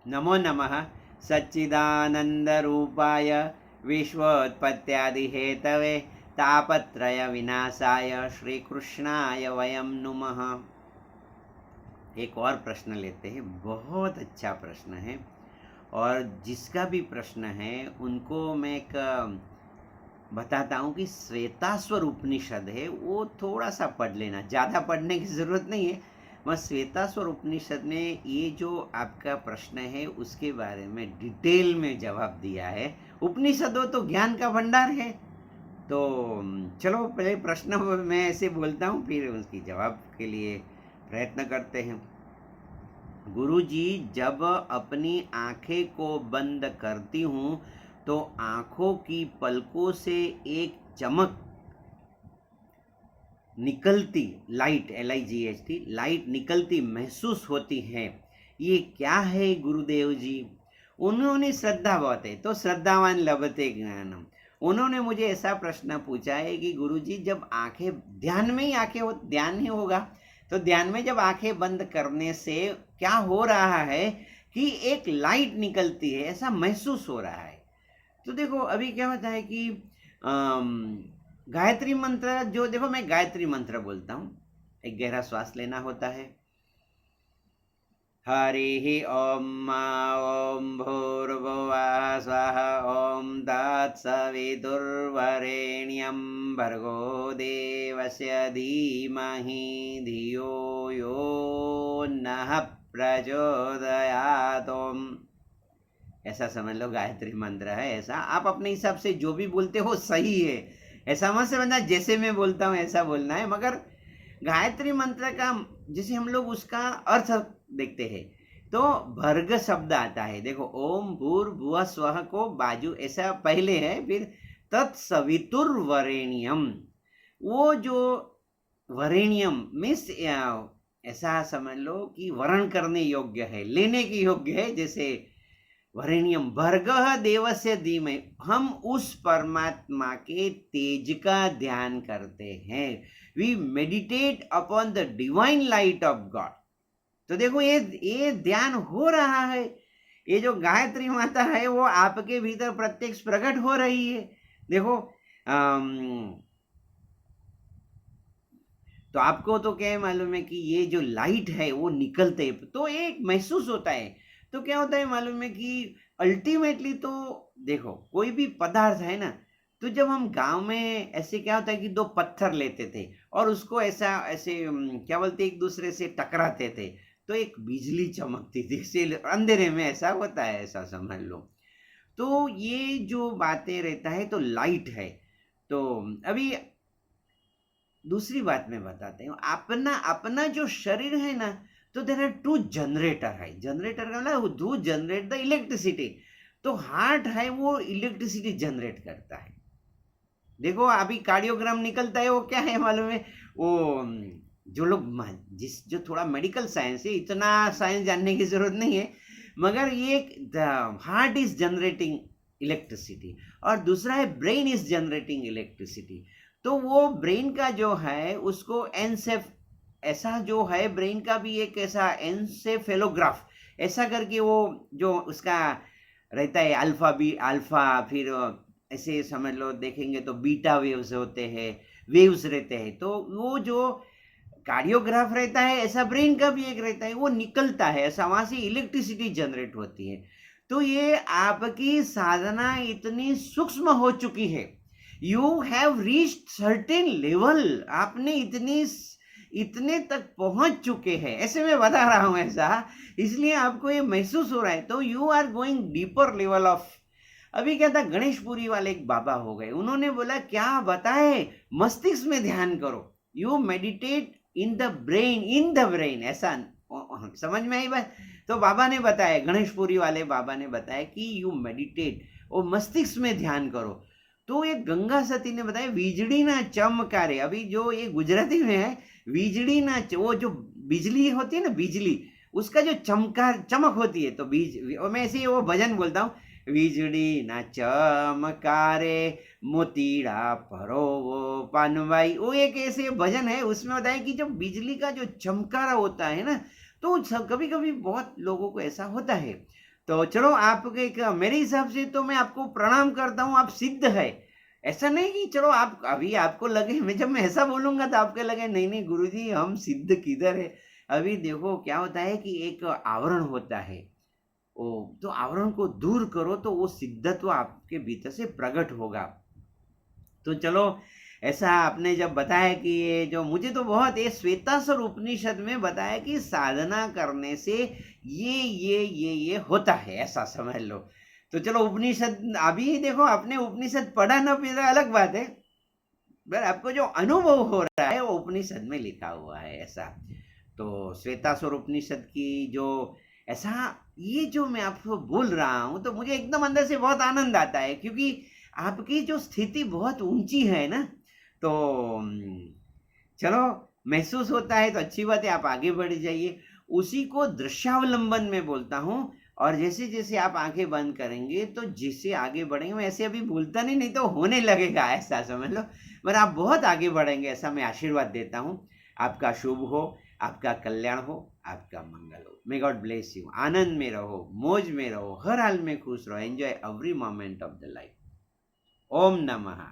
नमो नमः सच्चिदानन्दरूपाय विश्वोत्पत्त्यादिहेतवे तापत्रयविनाशाय श्रीकृष्णाय वयं नुमः। एक और प्रश्न लेते हैं, बहुत अच्छा प्रश्न है। और जिसका भी प्रश्न है उनको मैं एक बताता हूँ कि श्वेताश्वर उपनिषद है, वो थोड़ा सा पढ़ लेना, ज़्यादा पढ़ने की ज़रूरत नहीं है। बस श्वेताश्वर उपनिषद में ये जो आपका प्रश्न है उसके बारे में डिटेल में जवाब दिया है। उपनिषदों तो ज्ञान का भंडार है। तो चलो पहले प्रश्न मैं ऐसे बोलता हूँ, फिर उसकी जवाब के लिए प्रयत्न करते हैं। गुरुजी, जब अपनी आंखें को बंद करती हूँ तो आंखों की पलकों से एक चमक निकलती, लाइट, LIGHT, लाइट निकलती महसूस होती है। ये क्या है गुरुदेव जी? उन्होंने श्रद्धा बहुत है तो श्रद्धावान लभते ज्ञानम। उन्होंने मुझे ऐसा प्रश्न पूछा है कि गुरुजी, जब आंखें, ध्यान में ही आंखें हो, ध्यान ही होगा, तो ध्यान में जब आंखें बंद करने से क्या हो रहा है कि एक लाइट निकलती है, ऐसा महसूस हो रहा है। तो देखो अभी क्या होता है कि गायत्री मंत्र, जो देखो मैं गायत्री मंत्र बोलता हूँ, एक गहरा श्वास लेना होता है। हरि ओम ओम भूर्भुवः स्वः ओम तत्सवितुर्वरेण्यं भर्गो देवस्य धीमहि धियो यो नः प्रचोदयात्। ऐसा समझ लो गायत्री मंत्र है। ऐसा आप अपने हिसाब से जो भी बोलते हो सही है, ऐसा मत समझना जैसे मैं बोलता हूँ ऐसा बोलना है। मगर गायत्री मंत्र का जैसे हम लोग उसका अर्थ देखते हैं तो भर्ग शब्द आता है। देखो ओम भूर्भुवः स्वः को बाजू ऐसा पहले है, फिर तत्सवितुर्वरेण्यम, वो जो वरेण्यम मीन्स ऐसा समझ लो कि वर्ण करने योग्य है, लेने के योग्य है। जैसे वरेण्यम भर्गः देवस्य धीमहि, हम उस परमात्मा के तेज का ध्यान करते हैं। We meditate upon the divine light of God. तो देखो ये ध्यान हो रहा है। ये जो गायत्री माता है वो आपके भीतर प्रत्यक्ष प्रकट हो रही है। देखो तो आपको तो क्या मालूम है कि ये जो लाइट है वो निकलते तो एक महसूस होता है। तो क्या होता है मालूम है कि अल्टीमेटली तो देखो कोई भी पदार्थ है ना, तो जब हम गांव में ऐसे क्या होता है कि दो पत्थर लेते थे और उसको ऐसा ऐसे क्या बोलते एक दूसरे से टकराते थे तो एक बिजली चमकती थी, इसे अंधेरे में ऐसा होता है, ऐसा समझ लो। तो ये जो बातें रहता है तो लाइट है। तो अभी दूसरी बात मैं बताते हूँ, अपना अपना जो शरीर है ना, तो देर आर टू जनरेटर है। जनरेटर का मतलब टू जनरेट द इलेक्ट्रिसिटी। तो हार्ट है वो इलेक्ट्रिसिटी जनरेट करता है। देखो अभी कार्डियोग्राम निकलता है, वो क्या है मालूम है? वो जो लोग जो थोड़ा मेडिकल साइंस है, इतना साइंस जानने की जरूरत नहीं है, मगर ये हार्ट इज जनरेटिंग इलेक्ट्रिसिटी और दूसरा है ब्रेन इज जनरेटिंग इलेक्ट्रिसिटी। तो वो ब्रेन का जो है उसको एनसेफ, ऐसा जो है ब्रेन का भी एक ऐसा एनसेफेलोग्राफ ऐसा करके वो जो उसका रहता है अल्फा, फिर ऐसे समझ लो देखेंगे तो बीटा वेव्स होते हैं, वेव्स रहते हैं। तो वो जो कार्डियोग्राफ रहता है ऐसा ब्रेन का भी एक रहता है, वो निकलता है ऐसा, वहां से इलेक्ट्रिसिटी जनरेट होती है। तो ये आपकी साधना इतनी सूक्ष्म हो चुकी है, you have reached certain level, आपने इतने तक पहुंच चुके हैं, ऐसे मैं बता रहा हूं ऐसा, इसलिए आपको ये महसूस हो रहा है। तो you are going deeper level of. अभी क्या था, गणेशपुरी वाले एक बाबा हो गए, उन्होंने बोला क्या बताए, मस्तिष्क में ध्यान करो, you meditate in the brain, ऐसा समझ में आई बात? तो बाबा ने बताया, गणेशपुरी वाले बाबा ने बताया कि यू मेडिटेट और मस्तिष्क में ध्यान करो। तो ये गंगा सती ने बताया वीजड़ी ना चमकारे। अभी जो ये गुजराती में है, वीजड़ी ना वो जो बिजली होती है ना, बिजली उसका जो चमक होती है, तो मैं ऐसे ही वो भजन बोलता हूँ, वीजड़ी ना चमकारे मोतीड़ा परोवो पानवाई, वो एक ऐसे भजन है, उसमें बताया कि जब बिजली का जो चमकारा होता है ना, तो कभी कभी बहुत लोगों को ऐसा होता है। तो चलो आपके मेरे हिसाब से तो मैं आपको प्रणाम करता हूँ, आप सिद्ध है। ऐसा नहीं कि चलो आप अभी आपको लगे, मैं जब मैं ऐसा बोलूंगा तो आपके लगे नहीं नहीं गुरुजी हम सिद्ध किधर है। अभी देखो क्या होता है कि एक आवरण होता है, ओ तो आवरण को दूर करो तो वो सिद्धत्व आपके भीतर से प्रकट होगा। तो चलो ऐसा आपने जब बताया कि ये जो मुझे तो बहुत ये श्वेताश्वर उपनिषद में बताया कि साधना करने से ये होता है, ऐसा समझ लो। तो चलो उपनिषद अभी देखो आपने उपनिषद पढ़ा ना पढ़ा अलग बात है, पर आपको जो अनुभव हो रहा है वो उपनिषद में लिखा हुआ है ऐसा। तो श्वेताश्वर उपनिषद की जो ऐसा ये जो मैं आपको बोल रहा हूँ तो मुझे एकदम अंदर से बहुत आनंद आता है, क्योंकि आपकी जो स्थिति बहुत ऊंची है ना। तो चलो महसूस होता है तो अच्छी बात है, आप आगे बढ़ जाइए। उसी को दृश्यावलंबन में बोलता हूँ। और जैसे जैसे आप आंखें बंद करेंगे तो जिससे आगे बढ़ेंगे, मैं ऐसे अभी भूलता नहीं, नहीं तो होने लगेगा ऐसा समझ लो। पर आप बहुत आगे बढ़ेंगे ऐसा मैं आशीर्वाद देता हूँ। आपका शुभ हो, आपका कल्याण हो, आपका मंगल हो। May God bless you. आनंद में रहो, मौज में रहो, हर हाल में खुश रहो। Enjoy every moment of the life. ओम नमः।